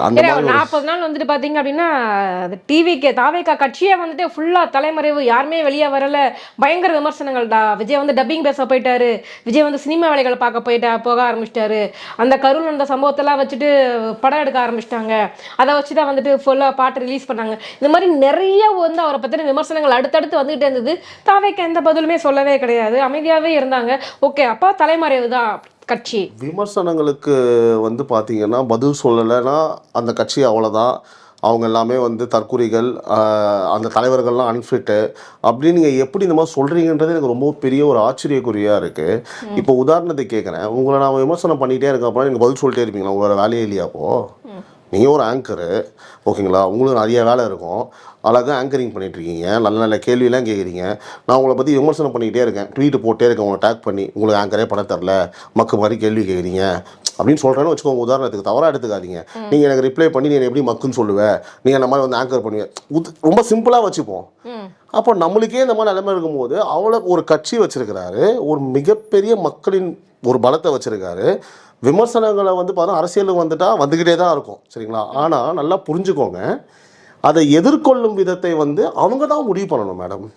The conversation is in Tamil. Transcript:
அந்த மாதிரி 40 நாள் வந்துட்டு பார்த்தீங்க அப்படின்னா டிவிக்கு தாவேக்கா கட்சியே வந்துட்டு ஃபுல்லாக தலைமறைவு, யாருமே வெளியே வரல, பயங்கர விமர்சனங்கள்டா. விஜய் வந்து டப்பிங் பேச போயிட்டாரு, விஜய் வந்து சினிமா வேலைகளை பார்க்க போக ஆரம்பிச்சிட்டாரு, அந்த கரூர் அந்த சம்பவத்தெல்லாம் வச்சுட்டு படம் எடுக்க ஆரம்பிச்சிட்டாங்க, அதை வச்சு தான் வந்துட்டு ஃபுல்லாக பாட்டு ரிலீஸ் பண்ணாங்க. இந்த மாதிரி நிறைய வந்து அவரை பற்றின விமர்சனங்கள் அடுத்தடுத்து வந்துகிட்டே இருந்தது. தாவேக்கா எந்த பதிலுமே சொல்லவே கிடையாது, அமைதியாகவே இருந்தாங்க. ஓகே, அப்போ தலைமறைவு தான் கட்சி. விமர்சனங்களுக்கு வந்து பார்த்தீங்கன்னா பதில் சொல்லலைன்னா அந்த கட்சி அவ்வளோதான், அவங்க எல்லாமே வந்து தற்குறிகள், அந்த தலைவர்கள்லாம் அன்ஃபிட்டு அப்படின்னு நீங்கள் எப்படி இந்த மாதிரி சொல்கிறீங்கன்றது எனக்கு ரொம்ப பெரிய ஒரு ஆச்சரியக்குறியாக இருக்குது. இப்போ உதாரணத்துக்கு கேட்குறேன், உங்களை நான் விமர்சனம் பண்ணிகிட்டே இருக்கேன், அப்புறம் நீங்கள் பதில் சொல்லிட்டே இருப்பீங்களா? உங்களோட வேலையே இல்லையா? அப்போது நீங்கள் ஒரு ஆங்கரு, ஓகேங்களா, உங்களுக்கு நிறைய வேலை இருக்கும், அழகாக ஆங்கரிங் பண்ணிகிட்ருக்கீங்க, நல்ல நல்ல கேள்வியெல்லாம் கேட்குறீங்க, நான் உங்களை பற்றி விமர்சனம் பண்ணிக்கிட்டே இருக்கேன், ட்வீட்டு போட்டே இருக்கேன் உங்களை டேக் பண்ணி, உங்களுக்கு ஆங்கரே பண்ண தரல, மக்கு மாதிரி கேள்வி கேட்குறீங்க அப்படின்னு சொல்கிறேன்னு வச்சுக்கோங்க. உதாரணத்துக்கு தவறாக எடுத்துக்காதீங்க. நீங்கள் எனக்கு ரிப்ளை பண்ணி நீ எப்படி மக்குன்னு சொல்லுவேன், நீங்கள் அந்த மாதிரி வந்து ஆங்கர் பண்ணுவேன், ரொம்ப சிம்பிளாக வச்சுப்போம். அப்போ நம்மளுக்கே இந்த மாதிரி நிலைமை இருக்கும்போது அவ்வளோ ஒரு கட்சி வச்சுருக்கிறாரு, ஒரு மிகப்பெரிய மக்களின் ஒரு பலத்தை வச்சுருக்காரு. விமர்சனங்களை வந்து பார்த்தா அரசியலுக்கு வந்துட்டால் வந்துக்கிட்டே தான் இருக்கும், சரிங்களா? ஆனால் நல்லா புரிஞ்சுக்கோங்க, அதை எதிர்கொள்ளும் விதத்தை வந்து அவங்க தான் முடிவு பண்ணணும் மேடம்.